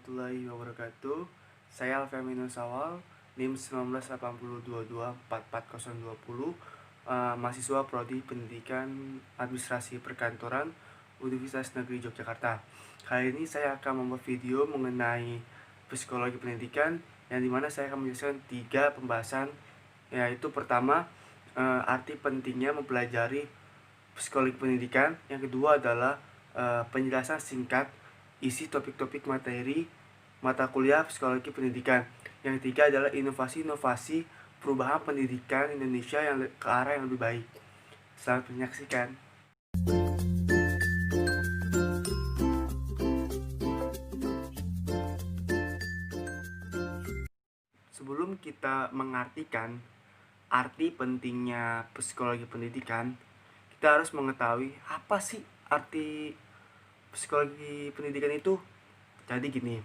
warahmatullahi wabarakatuh. Saya Alfamino Sawal, NIM 1982244020, mahasiswa Prodi Pendidikan Administrasi Perkantoran Universitas Negeri Yogyakarta. Kali ini saya akan membuat video mengenai psikologi pendidikan, yang dimana saya akan menjelaskan 3 pembahasan, yaitu pertama, arti pentingnya mempelajari psikologi pendidikan. Yang kedua adalah penjelasan singkat isi topik-topik materi mata kuliah psikologi pendidikan. Yang ketiga adalah inovasi-inovasi perubahan pendidikan Indonesia yang ke arah yang lebih baik. Selamat menyaksikan. Sebelum kita mengartikan arti pentingnya psikologi pendidikan, kita harus mengetahui apa sih arti psikologi pendidikan itu. Jadi gini,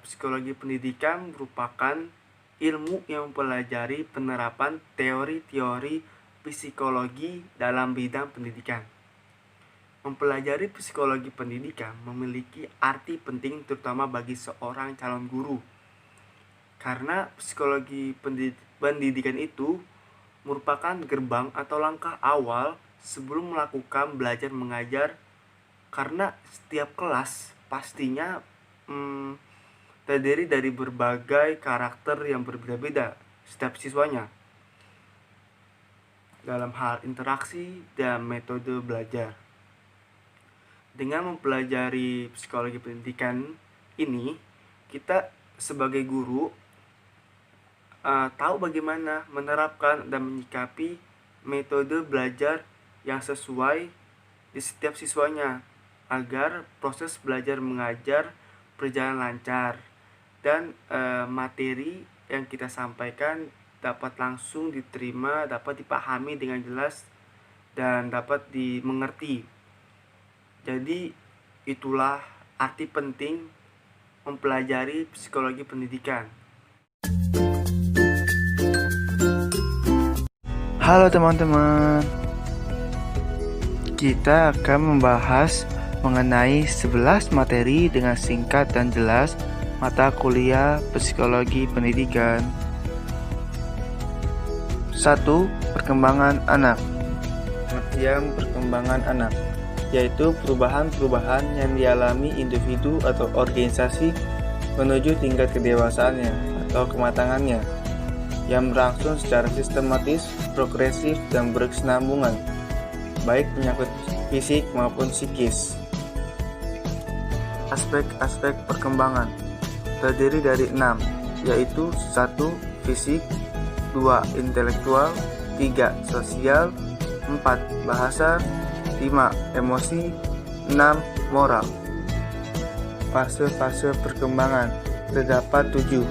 psikologi pendidikan merupakan ilmu yang mempelajari penerapan teori-teori psikologi dalam bidang pendidikan. Mempelajari psikologi pendidikan memiliki arti penting terutama bagi seorang calon guru, karena psikologi pendidikan itu merupakan gerbang atau langkah awal sebelum melakukan belajar mengajar. Karena setiap kelas pastinya terdiri dari berbagai karakter yang berbeda-beda setiap siswanya dalam hal interaksi dan metode belajar. Dengan mempelajari psikologi pendidikan ini, kita sebagai guru tahu bagaimana menerapkan dan menyikapi metode belajar yang sesuai di setiap siswanya, agar proses belajar mengajar berjalan lancar dan materi yang kita sampaikan dapat langsung diterima, dapat dipahami dengan jelas dan dapat dimengerti. Jadi itulah arti penting mempelajari psikologi pendidikan. Halo teman-teman, kita akan membahas mengenai 11 materi dengan singkat dan jelas mata kuliah psikologi pendidikan. 1. Perkembangan anak. Pengertian perkembangan anak yaitu perubahan-perubahan yang dialami individu atau organisasi menuju tingkat kedewasaannya atau kematangannya, yang berlangsung secara sistematis, progresif, dan berkesinambungan, baik menyangkut fisik maupun psikis. Aspek-aspek perkembangan terdiri dari 6, yaitu 1. Fisik, 2. Intelektual, 3. Sosial, 4. Bahasa, 5. Emosi, 6. Moral. Fase-fase perkembangan terdapat 7.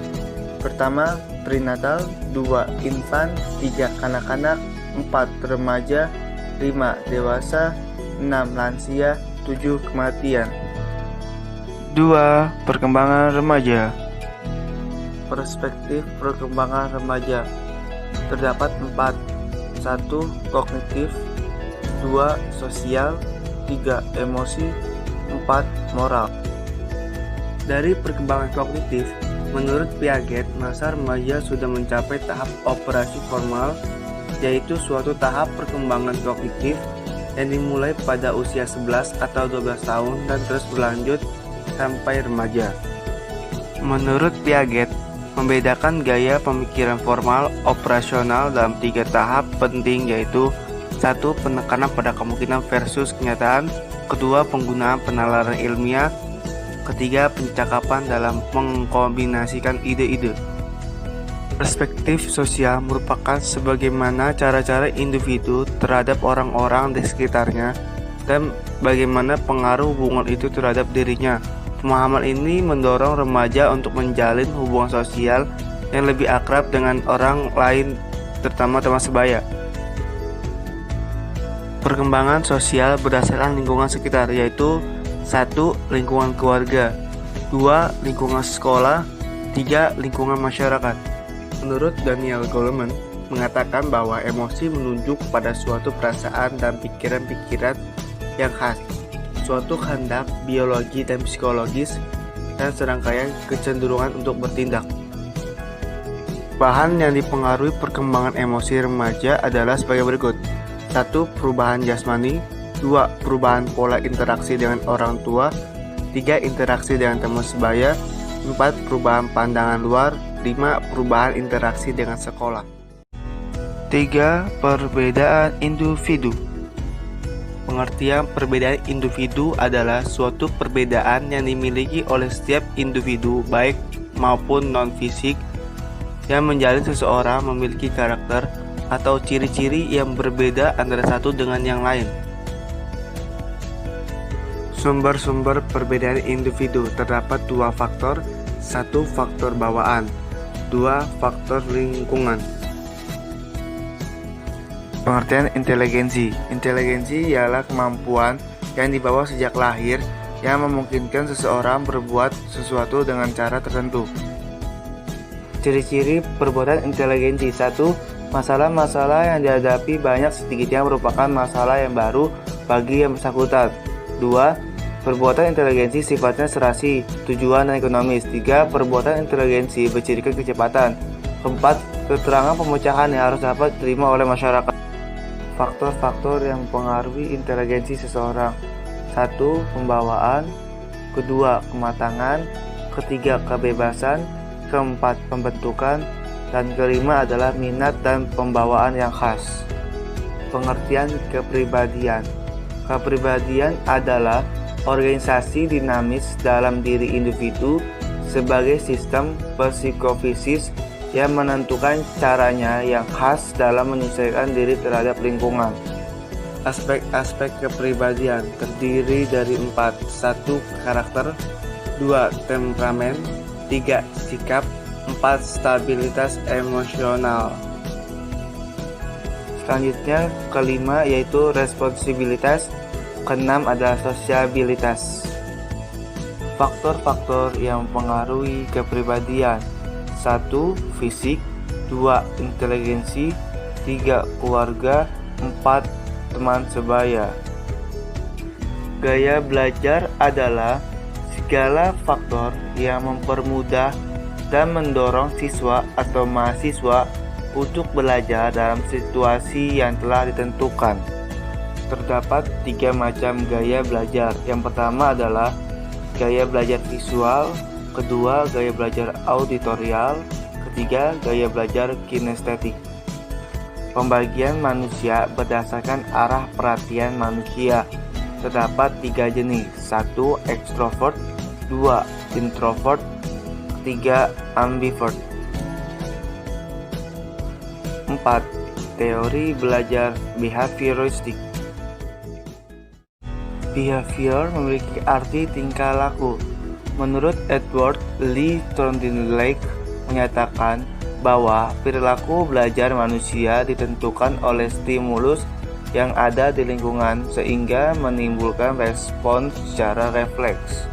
Pertama, prenatal, 2. Infan, 3. Kanak-kanak, 4. Remaja, 5. Dewasa, 6. Lansia, 7. Kematian. 2. Perkembangan remaja. Perspektif perkembangan remaja terdapat 4. 1. Kognitif, 2. Sosial, 3. Emosi, 4. Moral. Dari perkembangan kognitif, menurut Piaget, masa remaja sudah mencapai tahap operasi formal, yaitu suatu tahap perkembangan kognitif yang dimulai pada usia 11 atau 12 tahun dan terus berlanjut sampai remaja. Menurut Piaget, membedakan gaya pemikiran formal operasional dalam 3 tahap penting, yaitu 1. Penekanan pada kemungkinan versus kenyataan, 2. Penggunaan penalaran ilmiah, 3. Pencakapan dalam mengkombinasikan ide-ide. Perspektif sosial merupakan sebagaimana cara-cara individu terhadap orang-orang di sekitarnya dan bagaimana pengaruh hubungan itu terhadap dirinya. Pemahaman ini mendorong remaja untuk menjalin hubungan sosial yang lebih akrab dengan orang lain, terutama teman sebaya. Perkembangan sosial berdasarkan lingkungan sekitar, yaitu 1. Lingkungan keluarga, 2. Lingkungan sekolah, 3. Lingkungan masyarakat. Menurut Daniel Goleman, mengatakan bahwa emosi menunjuk pada suatu perasaan dan pikiran-pikiran yang khas. suatu kehendak biologi dan psikologis, dan serangkaian kecenderungan untuk bertindak. Bahan yang dipengaruhi perkembangan emosi remaja adalah sebagai berikut. 1. Perubahan jasmani. 2. Perubahan pola interaksi dengan orang tua. 3. Interaksi dengan teman sebaya. 4. Perubahan pandangan luar. 5. Perubahan interaksi dengan sekolah. 3. Perbedaan individu. Pengertian perbedaan individu adalah suatu perbedaan yang dimiliki oleh setiap individu baik maupun non-fisik yang menjalin seseorang memiliki karakter atau ciri-ciri yang berbeda antara satu dengan yang lain. Sumber-sumber perbedaan individu terdapat 2 faktor. 1. Faktor bawaan. 2. Faktor lingkungan. Pengertian inteligensi. Inteligensi ialah kemampuan yang dibawa sejak lahir yang memungkinkan seseorang berbuat sesuatu dengan cara tertentu. Ciri-ciri perbuatan inteligensi. 1. Masalah-masalah yang dihadapi banyak sedikitnya merupakan masalah yang baru bagi yang bersangkutan. 2. Perbuatan inteligensi sifatnya serasi, tujuan dan ekonomis. 3. Perbuatan inteligensi bercirikan kecepatan. 4. Keterangan pemecahan yang harus dapat diterima oleh masyarakat. Faktor-faktor yang mempengaruhi inteligensi seseorang. 1. Pembawaan. 2. Kematangan. 3. Kebebasan. 4. Pembentukan. Dan 5 adalah minat dan pembawaan yang khas. Pengertian kepribadian. Kepribadian adalah organisasi dinamis dalam diri individu sebagai sistem psikofisis yang menentukan caranya yang khas dalam menyesuaikan diri terhadap lingkungan. Aspek-aspek kepribadian terdiri dari 4. 1. Karakter. 2. Temperamen. 3. Sikap. 4. Stabilitas emosional. Selanjutnya kelima yaitu responsibilitas. Keenam adalah sosiabilitas. Faktor-faktor yang mempengaruhi kepribadian. 1. Fisik. 2. Inteligensi. 3. Keluarga. 4. Teman sebaya. Gaya belajar adalah segala faktor yang mempermudah dan mendorong siswa atau mahasiswa untuk belajar dalam situasi yang telah ditentukan. Terdapat 3 macam gaya belajar. Yang pertama adalah gaya belajar visual, kedua gaya belajar auditorial, ketiga gaya belajar kinestetik. Pembagian manusia berdasarkan arah perhatian manusia. Terdapat 3 jenis. 1. Extrovert. 2. Introvert. 3. Ambivert. 4. Teori belajar behavioristik. Behavior memiliki arti tingkah laku. Menurut Edward Lee Thorndike menyatakan bahwa perilaku belajar manusia ditentukan oleh stimulus yang ada di lingkungan sehingga menimbulkan respons secara refleks.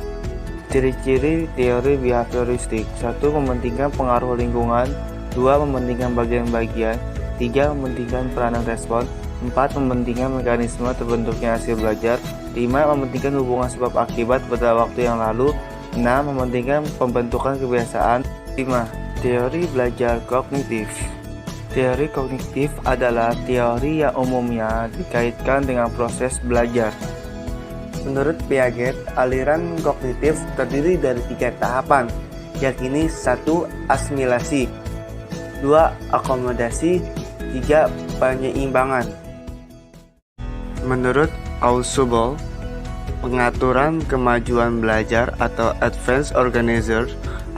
Ciri-ciri teori behavioristik. 1. Mementingkan pengaruh lingkungan. 2. Mementingkan bagian-bagian. 3. Mementingkan peranan respon. 4. Mementingkan mekanisme terbentuknya hasil belajar. 5. Mementingkan hubungan sebab akibat pada waktu yang lalu. 6. Mementingkan pembentukan kebiasaan. 5. Teori belajar kognitif. Teori kognitif adalah teori yang umumnya dikaitkan dengan proses belajar. Menurut Piaget, aliran kognitif terdiri dari 3 tahapan, yakni 1. Asimilasi, 2. Akomodasi, 3. Penyeimbangan. Menurut Ausubel, pengaturan kemajuan belajar atau advanced organizer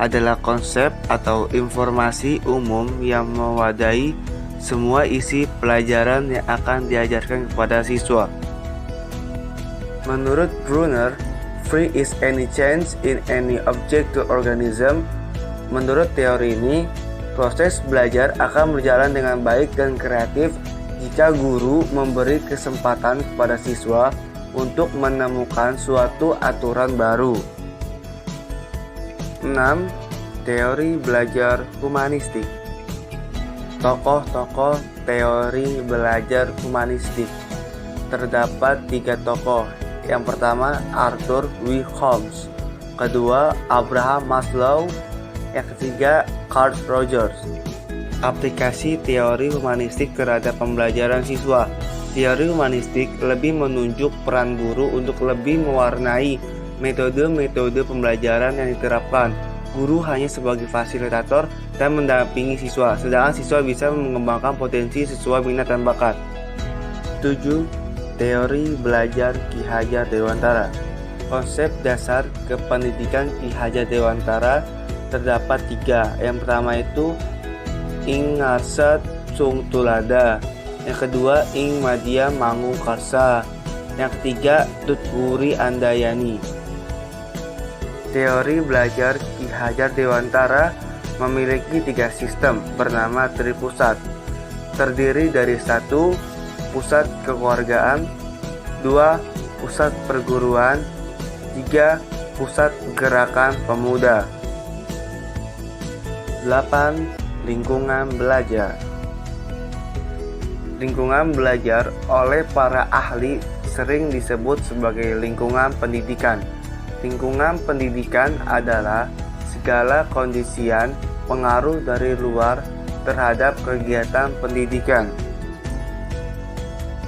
adalah konsep atau informasi umum yang mewadahi semua isi pelajaran yang akan diajarkan kepada siswa. Menurut Brunner, free is any change in any object to organism. Menurut teori ini, proses belajar akan berjalan dengan baik dan kreatif jika guru memberi kesempatan kepada siswa untuk menemukan suatu aturan baru. 6. Teori belajar humanistik. Tokoh-tokoh teori belajar humanistik. Terdapat 3 tokoh, Yang pertama Arthur W. Holmes, kedua Abraham Maslow, yang ketiga Carl Rogers. Aplikasi teori humanistik terhadap pembelajaran siswa. Teori humanistik lebih menunjuk peran guru untuk lebih mewarnai metode-metode pembelajaran yang diterapkan. Guru hanya sebagai fasilitator dan mendampingi siswa, sedangkan siswa bisa mengembangkan potensi sesuai minat dan bakat. 7. Teori belajar Ki Hajar Dewantara. Konsep dasar kependidikan Ki Hajar Dewantara terdapat 3. Yang pertama itu Ing Ngarsa Cung Tulada, yang kedua Ing Madya Mangu Karsa, yang ketiga Tutwuri Andayani. Teori belajar Ki Hajar Dewantara memiliki 3 sistem bernama tripusat, terdiri dari 1. Pusat kekeluargaan, 2. Pusat perguruan, 3. Pusat gerakan pemuda. 8. Lingkungan belajar. Lingkungan belajar oleh para ahli sering disebut sebagai lingkungan pendidikan. Lingkungan pendidikan adalah segala kondisian pengaruh dari luar terhadap kegiatan pendidikan.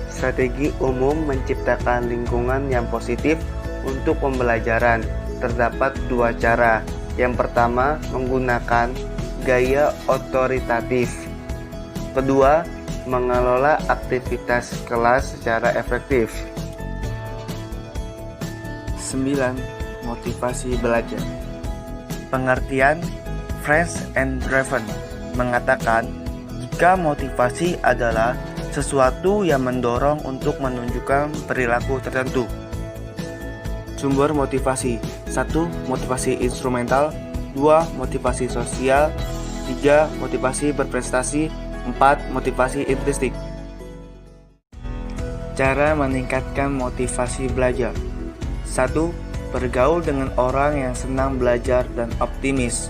Strategi umum menciptakan lingkungan yang positif untuk pembelajaran terdapat 2 cara. Yang pertama, menggunakan gaya otoritatif. Kedua, mengelola aktivitas kelas secara efektif. 9. Motivasi belajar. Pengertian French and Draven mengatakan jika motivasi adalah sesuatu yang mendorong untuk menunjukkan perilaku tertentu. Sumber motivasi: 1. Motivasi instrumental, 2. Motivasi sosial, 3. Motivasi berprestasi, 4. Motivasi intrinsik. Cara meningkatkan motivasi belajar. 1. Bergaul dengan orang yang senang belajar dan optimis.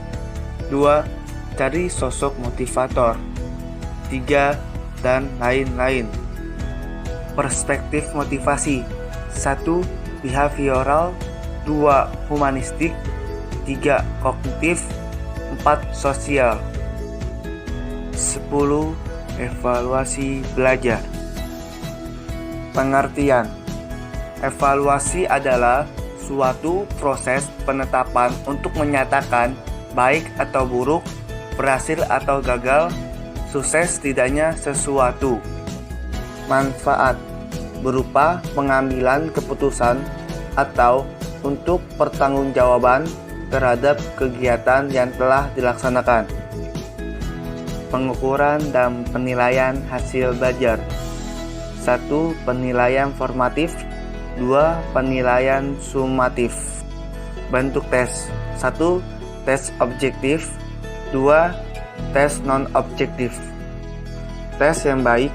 2. Cari sosok motivator. 3. Dan lain-lain. Perspektif motivasi. 1. Behavioral, 2. Humanistik, 3. Kognitif, 4. Sosial. 10. Evaluasi belajar. Pengertian. Evaluasi adalah suatu proses penetapan untuk menyatakan baik atau buruk, berhasil atau gagal, sukses tidaknya sesuatu. Manfaat berupa pengambilan keputusan atau untuk pertanggungjawaban terhadap kegiatan yang telah dilaksanakan. Pengukuran dan penilaian hasil belajar. 1. Penilaian formatif, 2. Penilaian sumatif. Bentuk tes. 1. Tes objektif, 2. Tes non-objektif. Tes yang baik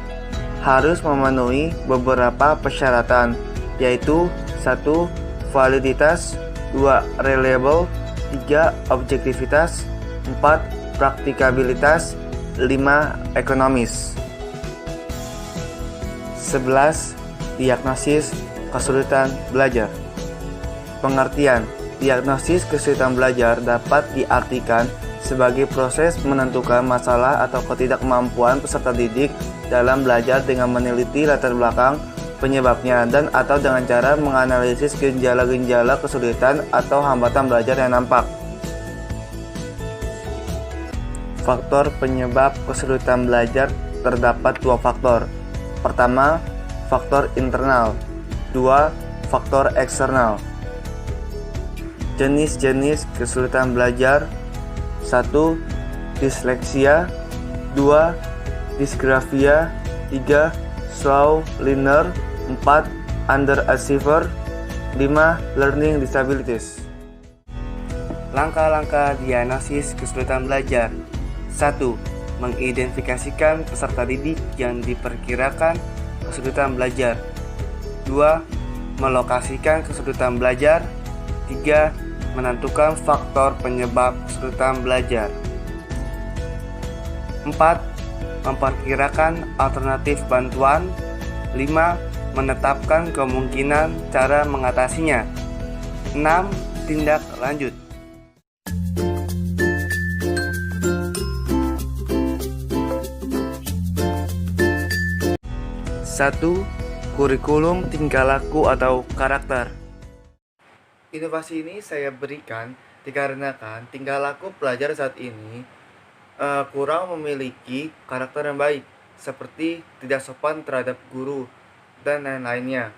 harus memenuhi beberapa persyaratan, yaitu 1. Validitas, 2. Reliable, 3. Objektivitas, 4. Praktikabilitas, 5. Ekonomis. 11. Diagnosis kesulitan belajar. Pengertian. Diagnosis kesulitan belajar dapat diartikan sebagai proses menentukan masalah atau ketidakmampuan peserta didik dalam belajar dengan meneliti latar belakang penyebabnya dan atau dengan cara menganalisis gejala-gejala kesulitan atau hambatan belajar yang nampak. Faktor penyebab kesulitan belajar terdapat 2 faktor. Pertama, faktor internal. 2. Faktor eksternal. Jenis-jenis kesulitan belajar. 1. Disleksia, 2. Dysgraphia, 3. Slow learner, 4. Underachiever, 5. Learning disabilities. Langkah-langkah diagnosis kesulitan belajar. 1. Mengidentifikasikan peserta didik yang diperkirakan kesulitan belajar. 2. Melokasikan kesulitan belajar. 3. Menentukan faktor penyebab kesulitan belajar. 4. Memperkirakan alternatif bantuan. 5. menetapkan kemungkinan cara mengatasinya. 6. Tindak lanjut. 1. Kurikulum tingkah laku atau karakter. Inovasi ini saya berikan dikarenakan tingkah laku pelajar saat ini kurang memiliki karakter yang baik, seperti tidak sopan terhadap guru dan lain-lainnya.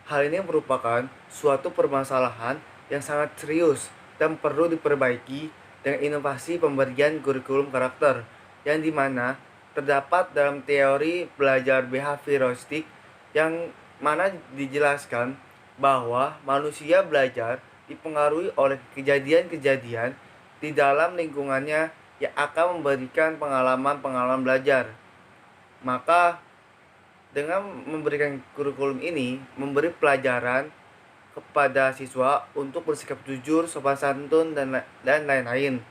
Hal ini merupakan suatu permasalahan yang sangat serius dan perlu diperbaiki dengan inovasi pemberian kurikulum karakter, yang dimana terdapat dalam teori belajar behavioristik, yang mana dijelaskan bahwa manusia belajar dipengaruhi oleh kejadian-kejadian di dalam lingkungannya yang akan memberikan pengalaman-pengalaman belajar. Maka dengan memberikan kurikulum ini, memberi pelajaran kepada siswa untuk bersikap jujur, sopan santun, dan lain-lain,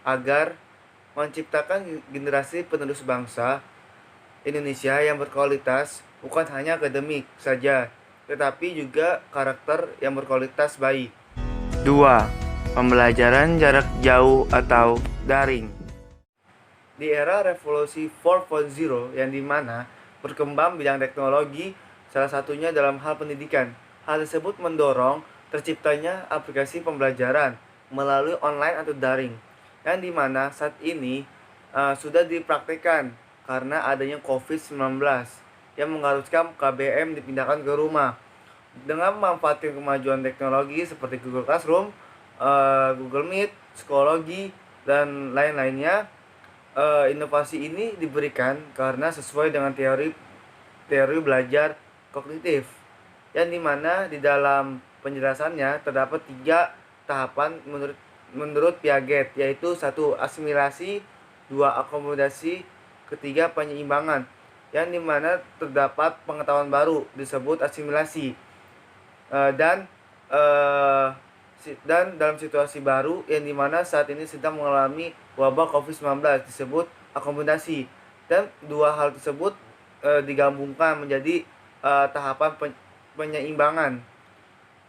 agar menciptakan generasi penerus bangsa Indonesia yang berkualitas, bukan hanya akademik saja, tetapi juga karakter yang berkualitas baik. 2. Pembelajaran jarak jauh atau daring. Di era revolusi 4.0 yang dimana berkembang bidang teknologi, salah satunya dalam hal pendidikan, hal tersebut mendorong terciptanya aplikasi pembelajaran melalui online atau daring, yang dimana saat ini sudah dipraktikkan karena adanya COVID-19 yang mengharuskan KBM dipindahkan ke rumah. Dengan memanfaatkan kemajuan teknologi seperti Google Classroom, Google Meet, Psikologi, dan lain-lainnya, inovasi ini diberikan karena sesuai dengan teori belajar kognitif, yang dimana di dalam penjelasannya terdapat 3 tahapan menurut Piaget, yaitu 1. Asimilasi, 2. Akomodasi, 3. Penyeimbangan, yang dimana terdapat pengetahuan baru disebut asimilasi, dan dalam situasi baru yang dimana saat ini sedang mengalami wabah COVID-19 disebut akomodasi, dan 2 hal tersebut digabungkan menjadi tahapan penyeimbangan.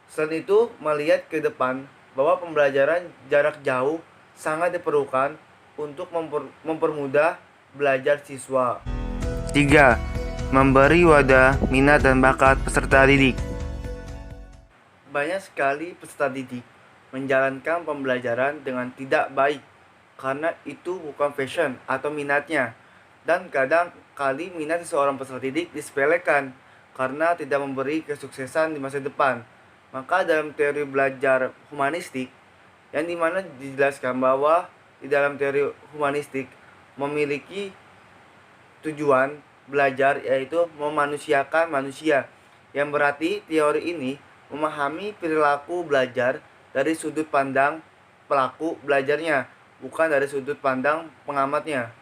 Selain itu, melihat ke depan bahwa pembelajaran jarak jauh sangat diperlukan untuk mempermudah belajar siswa. 3. Memberi wadah minat dan bakat peserta didik. Banyak sekali peserta didik menjalankan pembelajaran dengan tidak baik karena itu bukan passion atau minatnya, dan kadang kali minat seorang peserta didik disepelekan karena tidak memberi kesuksesan di masa depan. Maka dalam teori belajar humanistik, yang dimana dijelaskan bahwa di dalam teori humanistik memiliki tujuan belajar, yaitu memanusiakan manusia, yang berarti teori ini memahami perilaku belajar dari sudut pandang pelaku belajarnya, bukan dari sudut pandang pengamatnya.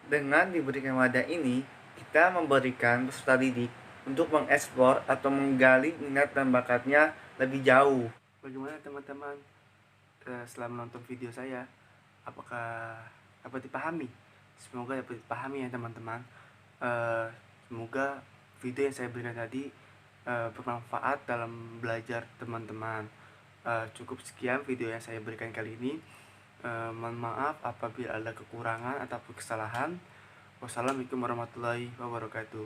Dengan diberikan wadah ini, kita memberikan peserta didik untuk mengeksplor atau menggali minat dan bakatnya lebih jauh. Bagaimana teman-teman setelah menonton video saya? Apakah dapat dipahami? Semoga dapat dipahami ya teman-teman. Semoga video yang saya berikan tadi bermanfaat dalam belajar teman-teman. Cukup sekian video yang saya berikan kali ini. Mohon maaf apabila ada kekurangan ataupun kesalahan. Wassalamualaikum warahmatullahi wabarakatuh.